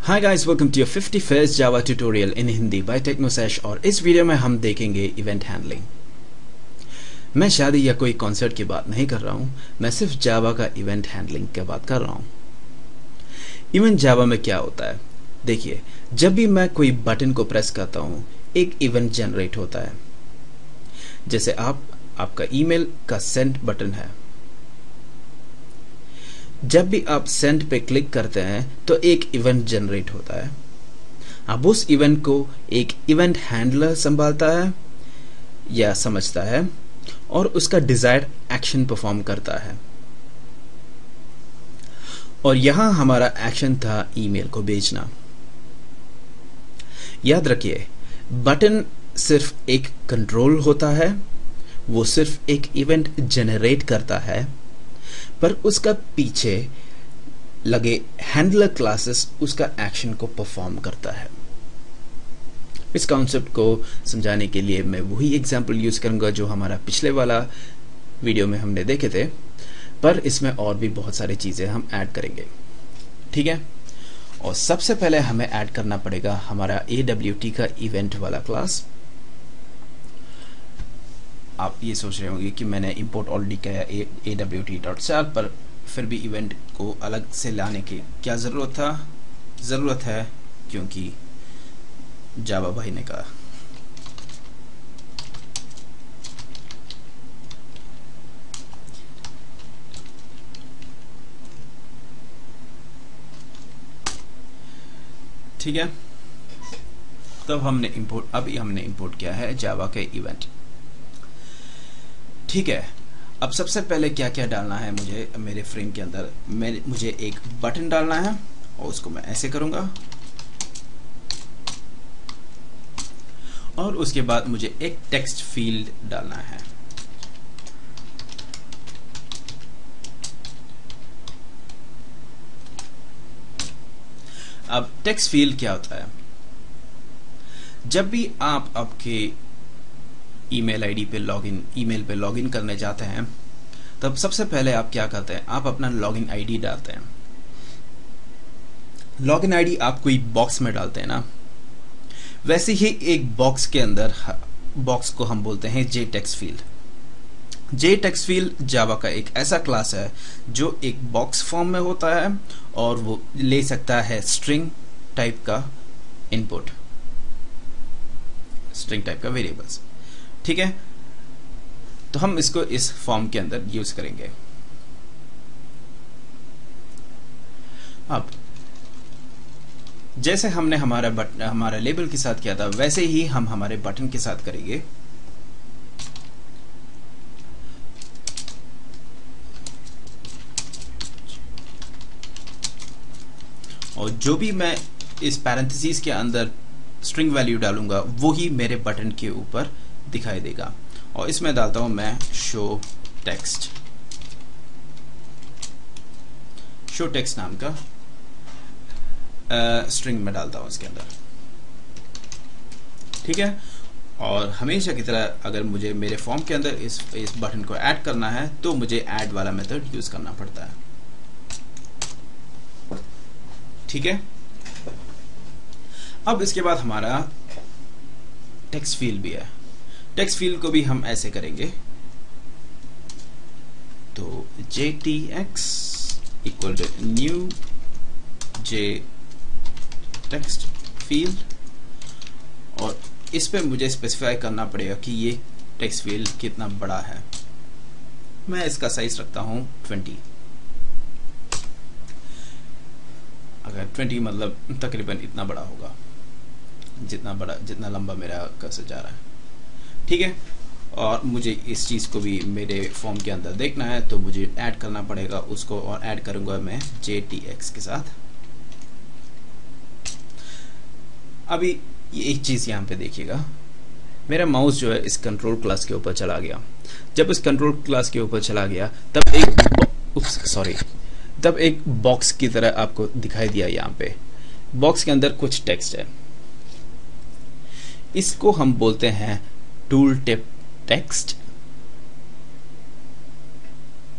Hi guys, welcome to your 51st Java tutorial in Hindi by Technosesh. और इस video में हम देखेंगे इवेंट हैंडलिंग। मैं शादी या कोई कॉन्सर्ट की बात नहीं कर रहा हूँ, मैं सिर्फ जावा का इवेंट हैंडलिंग की बात कर रहा हूँ। इवेंट जावा में क्या होता है, देखिए, जब भी मैं कोई बटन को प्रेस करता हूँ एक इवेंट जनरेट होता है। जैसे आपका ईमेल का सेंड बटन है, जब भी आप सेंड पे क्लिक करते हैं तो एक इवेंट जनरेट होता है। अब उस इवेंट को एक इवेंट हैंडलर संभालता है या समझता है और उसका डिजायर्ड एक्शन परफॉर्म करता है। और यहां हमारा एक्शन था ईमेल को भेजना। याद रखिए, बटन सिर्फ एक कंट्रोल होता है, वो सिर्फ एक इवेंट जनरेट करता है, पर उसका पीछे लगे हैंडलर क्लासेस उसका एक्शन को परफॉर्म करता है। इस कॉन्सेप्ट को समझाने के लिए मैं वही एग्जांपल यूज करूंगा जो हमारा पिछले वाला वीडियो में हमने देखे थे, पर इसमें और भी बहुत सारी चीजें हम ऐड करेंगे, ठीक है। और सबसे पहले हमें ऐड करना पड़ेगा हमारा AWT का इवेंट वाला क्लास। आप ये सोच रहे होंगे कि मैंने इंपोर्ट ऑलरेडी किया awt.sal, पर फिर भी इवेंट को अलग से लाने की क्या ज़रूरत है, क्योंकि जावा भाई ने कहा। ठीक है, तब हमने इंपोर्ट किया है जावा के इवेंट। ठीक है, अब सबसे पहले क्या क्या डालना है मुझे मेरे फ्रेम के अंदर, मुझे एक बटन डालना है और उसको मैं ऐसे करूंगा। और उसके बाद मुझे एक टेक्स्ट फील्ड डालना है। अब टेक्स्ट फील्ड क्या होता है, जब भी आप आपके ईमेल पे लॉगिन करने जाते हैं, तब सबसे पहले आप क्या करते हैं, आप अपना लॉगिन आईडी डालते हैं। लॉगिन आईडी आप कोई बॉक्स में डालते हैं ना, वैसे ही एक बॉक्स के अंदर, बॉक्स को हम बोलते हैं JText फील्ड। JText फील्ड जावा का एक ऐसा क्लास है जो एक बॉक्स फॉर्म में होता है और वो ले सकता है स्ट्रिंग टाइप का इनपुट, स्ट्रिंग टाइप का वेरिएबल्स। ठीक है, तो हम इसको इस फॉर्म के अंदर यूज करेंगे। अब जैसे हमने हमारा लेबल के साथ किया था, वैसे ही हम हमारे बटन के साथ करेंगे। और जो भी मैं इस पैरेंथेसिस के अंदर स्ट्रिंग वैल्यू डालूंगा वो ही मेरे बटन के ऊपर दिखाई देगा। और इसमें डालता हूं मैं शो टेक्स्ट नाम का स्ट्रिंग में डालता हूं इसके अंदर। ठीक है, और हमेशा की तरह अगर मुझे मेरे फॉर्म के अंदर इस बटन को ऐड करना है तो मुझे ऐड वाला मेथड यूज करना पड़ता है। ठीक है, अब इसके बाद हमारा टेक्स्ट फील्ड भी है। टेक्स्ट फील्ड को भी हम ऐसे करेंगे, तो JText equal to new JText field, और इस पे मुझे स्पेसिफाई करना पड़ेगा कि ये टेक्स्ट फील्ड कितना बड़ा है। मैं इसका साइज रखता हूं 20। अगर 20 मतलब तकरीबन इतना बड़ा होगा, जितना लंबा मेरा कर्सर जा रहा है। ठीक है, और मुझे इस चीज को भी मेरे फॉर्म के अंदर देखना है, तो मुझे ऐड करना पड़ेगा उसको, और ऐड करूंगा मैं JText के साथ। अभी ये एक चीज यहां पे देखिएगा, मेरा माउस जो है इस कंट्रोल क्लास के ऊपर चला गया। जब इस कंट्रोल क्लास के ऊपर चला गया तब एक बॉक्स की तरह आपको दिखाई दिया। यहाँ पे बॉक्स के अंदर कुछ टेक्स्ट है, इसको हम बोलते हैं टूल टिप टेक्स्ट।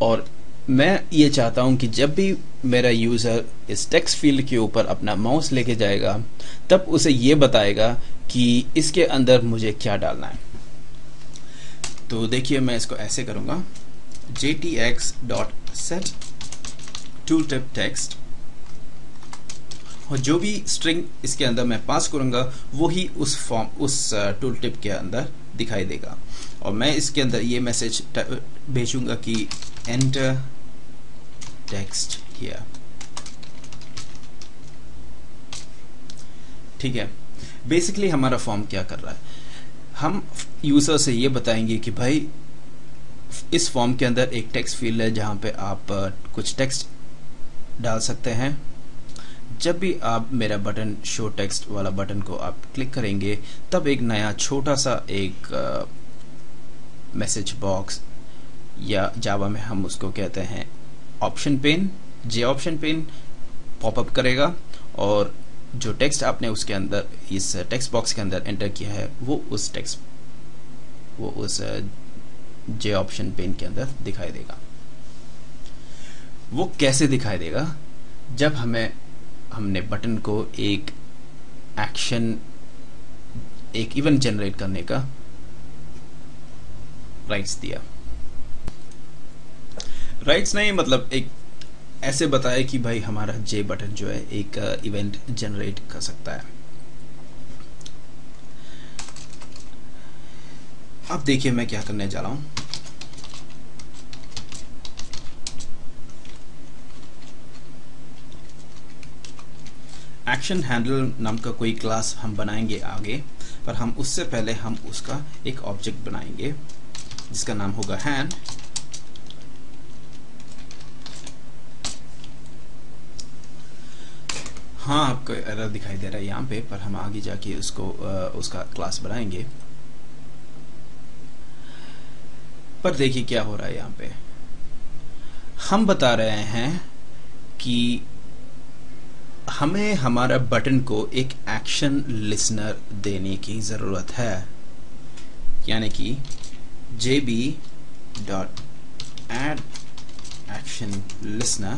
और मैं ये चाहता हूं कि जब भी मेरा यूज़र इस टेक्स्ट फील्ड के ऊपर अपना माउस लेके जाएगा, तब उसे ये बताएगा कि इसके अंदर मुझे क्या डालना है। तो देखिए मैं इसको ऐसे करूँगा, jtx.set tooltip text, और जो भी स्ट्रिंग इसके अंदर मैं पास करूँगा वो ही उस टूल टिप के अंदर दिखाई देगा। और मैं इसके अंदर ये मैसेज भेजूंगा कि एंटर टेक्स्ट हियर। ठीक है, बेसिकली हमारा फॉर्म क्या कर रहा है, हम यूजर से ये बताएंगे कि भाई इस फॉर्म के अंदर एक टेक्स्ट फील्ड है जहां पे आप कुछ टेक्स्ट डाल सकते हैं। जब भी आप मेरा बटन शो टेक्स्ट वाला बटन को आप क्लिक करेंगे, तब एक नया छोटा सा एक मैसेज बॉक्स, या जावा में हम उसको कहते हैं option pen, option pen popup करेगा, और जो टेक्स्ट आपने उसके अंदर इस टेक्स्ट बॉक्स के अंदर एंटर किया है वो उस ऑप्शन पेन के अंदर दिखाई देगा। वो कैसे दिखाई देगा? जब हमने बटन को एक इवेंट जनरेट करने का राइट्स दिया। राइट्स नहीं, मतलब एक ऐसे बताया कि भाई हमारा जे बटन जो है एक इवेंट जनरेट कर सकता है। अब देखिए मैं क्या करने जा रहा हूं। एक्शन हैंडलर नाम का कोई क्लास हम बनाएंगे आगे, पर हम उससे पहले हम उसका एक ऑब्जेक्ट बनाएंगे जिसका नाम होगा हैंड। हाँ, आपको एरर दिखाई दे रहा है यहाँ पे, पर हम आगे जाके उसका क्लास बनाएंगे। पर देखिए क्या हो रहा है यहाँ पे, हम बता रहे हैं कि हमें हमारा बटन को एक एक्शन लिसनर देने की जरूरत है, यानी कि jb.add action listener,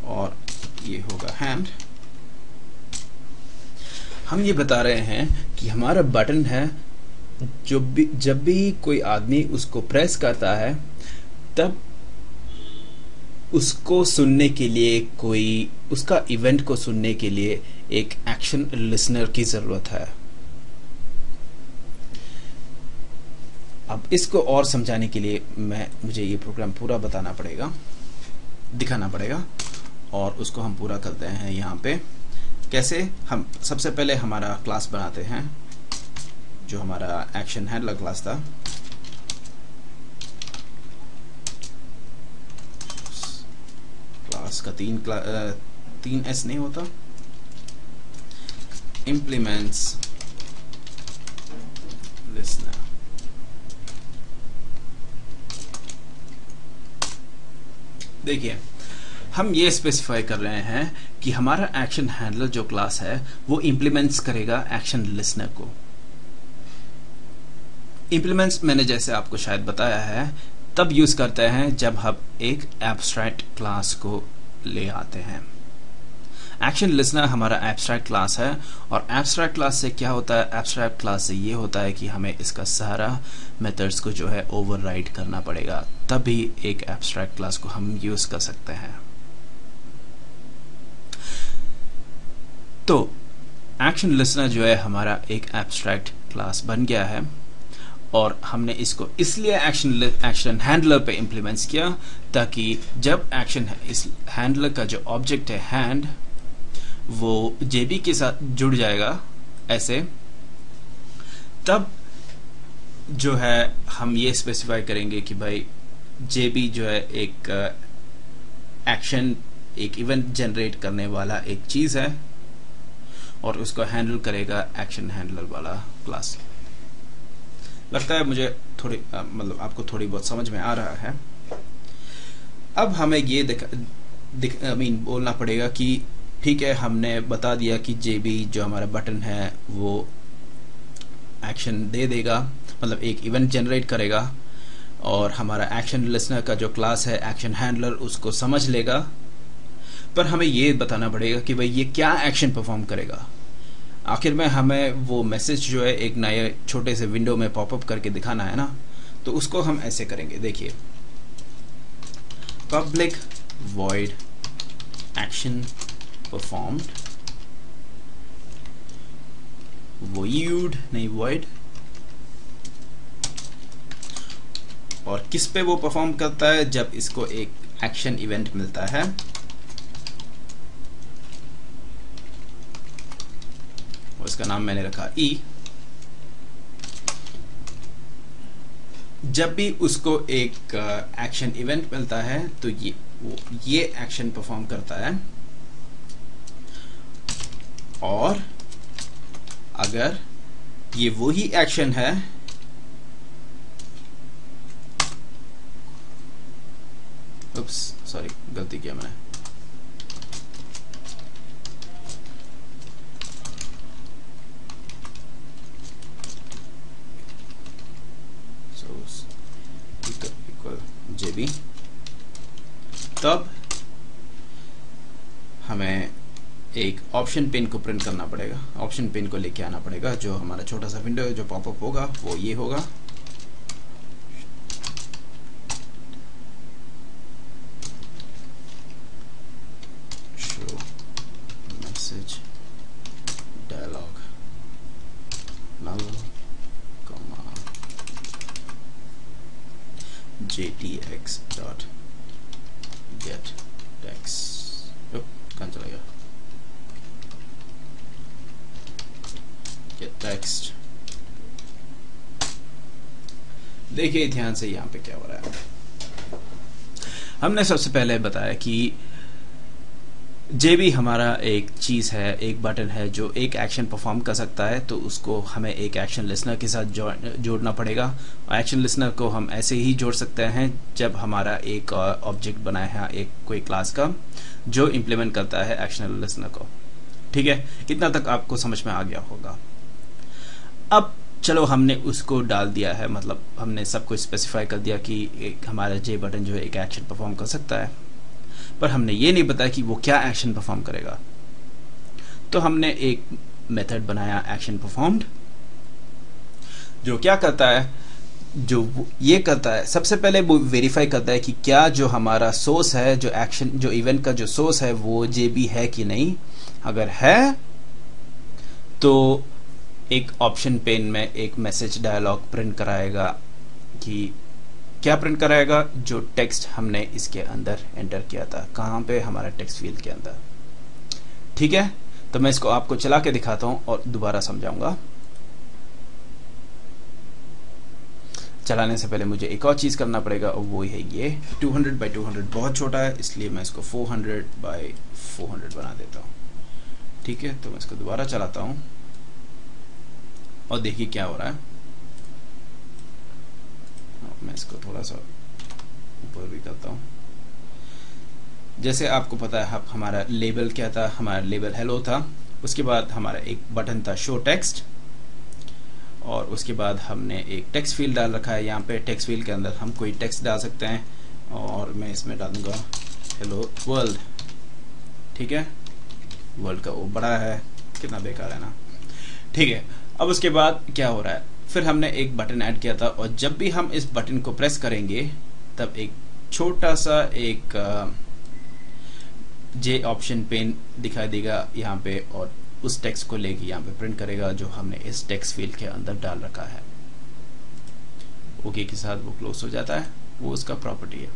और ये होगा हैंड। हम ये बता रहे हैं कि हमारा बटन है, जब भी कोई आदमी उसको प्रेस करता है तब उसको सुनने के लिए, कोई उसका इवेंट को सुनने के लिए एक एक्शन लिसनर की जरूरत है। अब इसको और समझाने के लिए मुझे ये प्रोग्राम पूरा बताना पड़ेगा, दिखाना पड़ेगा, और उसको हम पूरा करते हैं यहाँ पे। कैसे? हम सबसे पहले हमारा क्लास बनाते हैं, जो हमारा एक्शन हैंडलर क्लास था। क्लास का 3 एस नहीं होता, इम्प्लीमेंट्स लिसनर। देखिए हम ये स्पेसिफाई कर रहे हैं कि हमारा एक्शन हैंडलर जो क्लास है वो इंप्लीमेंट्स करेगा एक्शन लिसनर को। इंप्लीमेंट्स मैंने जैसे आपको शायद बताया है तब यूज करते हैं जब हम एक एब्स्ट्रैक्ट क्लास को ले आते हैं। एक्शन लिसनर हमारा एब्स्ट्रैक्ट क्लास है, और एब्स्ट्रैक्ट क्लास से क्या होता है? एब्स्ट्रैक्ट क्लास से ये होता है कि हमें इसका सारा मेथड्स को जो है ओवरराइड करना पड़ेगा, तभी एक एब्स्ट्रैक्ट क्लास को हम यूज कर सकते हैं। तो एक्शन लिसनर जो है हमारा एक एब्स्ट्रैक्ट क्लास बन गया है, और हमने इसको इसलिए एक्शन हैंडलर पे इंप्लीमेंट किया ताकि जब इस हैंडलर का जो ऑब्जेक्ट है हैंड, वो जेबी के साथ जुड़ जाएगा ऐसे, तब जो है हम ये स्पेसिफाई करेंगे कि भाई जेबी जो है एक एक्शन, एक इवेंट जनरेट करने वाला एक चीज है, और उसको हैंडल करेगा एक्शन हैंडलर वाला क्लास। लगता है मुझे थोड़ी मतलब आपको थोड़ी बहुत समझ में आ रहा है। अब हमें ये बोलना पड़ेगा कि ठीक है, हमने बता दिया कि जेबी जो हमारा बटन है वो एक्शन दे देगा, मतलब एक इवेंट जनरेट करेगा, और हमारा एक्शन लिसनर का जो क्लास है एक्शन हैंडलर उसको समझ लेगा पर हमें ये बताना पड़ेगा कि भाई ये क्या एक्शन परफॉर्म करेगा। आखिर में हमें वो मैसेज जो है एक नए छोटे से विंडो में पॉपअप करके दिखाना है ना, तो उसको हम ऐसे करेंगे। देखिए, public void action performed, void नहीं वॉइड, और किस पे वो परफॉर्म करता है, जब इसको एक एक्शन इवेंट मिलता है। और इसका नाम मैंने रखा ई। जब भी उसको एक एक्शन इवेंट मिलता है तो ये एक्शन परफॉर्म करता है, और अगर ये वही एक्शन है सॉरी गलती किया मैंने, इक्वल जेबी, तब हमें एक ऑप्शन पिन को प्रिंट करना पड़ेगा। ऑप्शन पिन को लेके आना पड़ेगा। जो हमारा छोटा सा विंडो है जो पॉपअप होगा वो ये होगा। Show message dialogue null, JTX dot get text। कहाँ चला गया? get text। देखिए ध्यान से यहाँ पे क्या हो रहा है। हमने सबसे पहले बताया कि जेबी हमारा एक चीज़ है, एक बटन है जो एक एक्शन परफॉर्म कर सकता है, तो उसको हमें एक एक्शन लिसनर के साथ जोड़ना पड़ेगा। और एक्शन लिसनर को हम ऐसे ही जोड़ सकते हैं जब हमारा एक ऑब्जेक्ट बनाया है एक कोई क्लास का जो इम्प्लीमेंट करता है एक्शन लिसनर को। ठीक है, इतना तक आपको समझ में आ गया होगा। अब चलो हमने उसको डाल दिया है, मतलब हमने सब कुछ स्पेसिफाई कर दिया कि एक हमारा जे बटन जो है एक एक्शन परफॉर्म कर सकता है, पर हमने ये नहीं बताया कि वो क्या एक्शन परफॉर्म करेगा। तो हमने एक मेथड बनाया एक्शन परफॉर्म्ड, जो क्या करता है, जो ये करता है सबसे पहले वो वेरीफाई करता है कि क्या जो हमारा सोर्स है, जो एक्शन जो इवेंट का जो सोर्स है वो जेबी है कि नहीं। अगर है तो एक ऑप्शन पेन में एक मैसेज डायलॉग प्रिंट कराएगा। कि क्या प्रिंट कराएगा? जो टेक्स्ट हमने इसके अंदर एंटर किया था। कहाँ पे? हमारा टेक्स्ट फील्ड के अंदर। ठीक है, तो मैं इसको आपको चला के दिखाता हूं और दोबारा समझाऊंगा। चलाने से पहले मुझे एक और चीज करना पड़ेगा, और वो है ये 200 by 200 बहुत छोटा है, इसलिए मैं इसको 400 by 400 बना देता हूं। ठीक है, तो मैं इसको दोबारा चलाता हूं और देखिए क्या हो रहा है। मैं इसको थोड़ा सा ऊपर भी करता हूँ। जैसे आपको पता है हमारा लेबल क्या था, हमारा लेबल हेलो था, उसके बाद हमारा एक बटन था शो टेक्स्ट, और उसके बाद हमने एक टेक्स्ट फील्ड डाल रखा है। यहाँ पे टेक्स्ट फील्ड के अंदर हम कोई टेक्स्ट डाल सकते हैं, और मैं इसमें डालूंगा हेलो वर्ल्ड। ठीक है, वर्ल्ड का वो बड़ा है, कितना बेकार है ना। ठीक है, अब उसके बाद क्या हो रहा है, फिर हमने एक बटन ऐड किया था, और जब भी हम इस बटन को प्रेस करेंगे तब एक छोटा सा एक जे ऑप्शन पेन दिखाई देगा यहाँ पे, और उस टेक्स्ट को लेके यहाँ पे प्रिंट करेगा जो हमने इस टेक्स्ट फील्ड के अंदर डाल रखा है। ओके के साथ वो क्लोज हो जाता है, वो उसका प्रॉपर्टी है।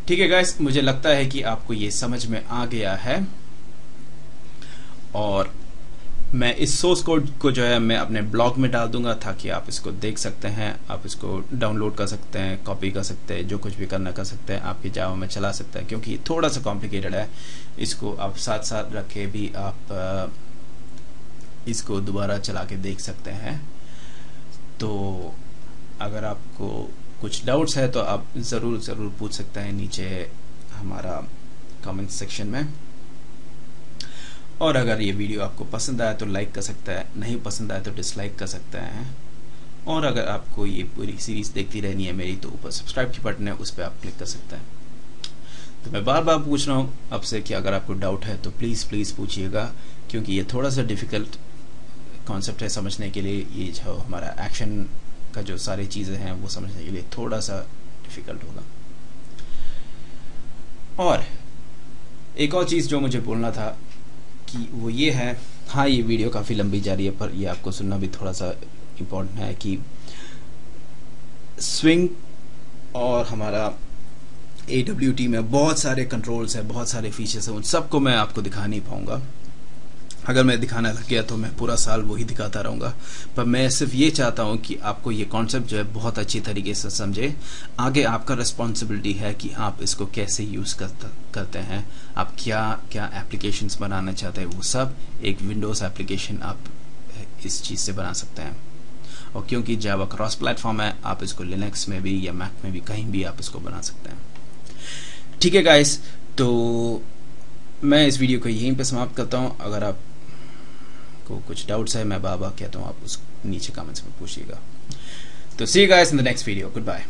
ठीक है गाइस, मुझे लगता है कि आपको ये समझ में आ गया है, और मैं इस सोर्स कोड को जो है मैं अपने ब्लॉग में डाल दूंगा ताकि आप इसको देख सकते हैं, आप इसको डाउनलोड कर सकते हैं, कॉपी कर सकते हैं, जो कुछ भी करना कर सकते हैं, आपकी जावा में चला सकते हैं। क्योंकि थोड़ा सा कॉम्प्लिकेटेड है, इसको आप साथ साथ रखे भी आप इसको दोबारा चला के देख सकते हैं। तो अगर आपको कुछ डाउट्स है तो आप ज़रूर पूछ सकते हैं नीचे हमारा कमेंट सेक्शन में। और अगर ये वीडियो आपको पसंद आया तो लाइक कर सकता है, नहीं पसंद आया तो डिसलाइक कर सकते हैं। और अगर आपको ये पूरी सीरीज देखती रहनी है मेरी, तो ऊपर सब्सक्राइब की बटन है, उस पर आप क्लिक कर सकते हैं। तो मैं बार बार पूछ रहा हूँ आपसे कि अगर आपको डाउट है तो प्लीज़ प्लीज़ पूछिएगा, क्योंकि ये थोड़ा सा डिफ़िकल्ट कॉन्सेप्ट है समझने के लिए। ये जो हमारा एक्शन का जो सारी चीज़ें हैं वो समझने के लिए थोड़ा सा डिफ़िकल्ट होगा। और एक और चीज़ जो मुझे बोलना था कि वो ये है, हाँ ये वीडियो काफ़ी लंबी जा रही है पर ये आपको सुनना भी थोड़ा सा इम्पोर्टेंट है कि स्विंग और हमारा AWT में बहुत सारे कंट्रोल्स हैं, बहुत सारे फीचर्स हैं, उन सबको मैं आपको दिखा नहीं पाऊँगा। अगर मैं दिखाने लग गया तो मैं पूरा साल वही दिखाता रहूँगा। पर मैं सिर्फ ये चाहता हूँ कि आपको ये कॉन्सेप्ट जो है बहुत अच्छी तरीके से समझे। आगे आपका रिस्पॉन्सिबिलिटी है कि आप इसको कैसे यूज़ करते हैं, आप क्या क्या एप्लीकेशंस बनाना चाहते हैं, वो सब एक विंडोज़ एप्लीकेशन आप इस चीज़ से बना सकते हैं। और क्योंकि जावा क्रॉस प्लेटफॉर्म है, आप इसको लिनक्स में भी या मैक में भी कहीं भी आप इसको बना सकते हैं। ठीक है गाइस, तो मैं इस वीडियो को यहीं पे समाप्त करता हूँ। अगर आप को कुछ डाउट्स है, मैं बाबा कहता हूँ, आप उस नीचे कमेंट्स में पूछिएगा। तो see you guys in the next video, good bye.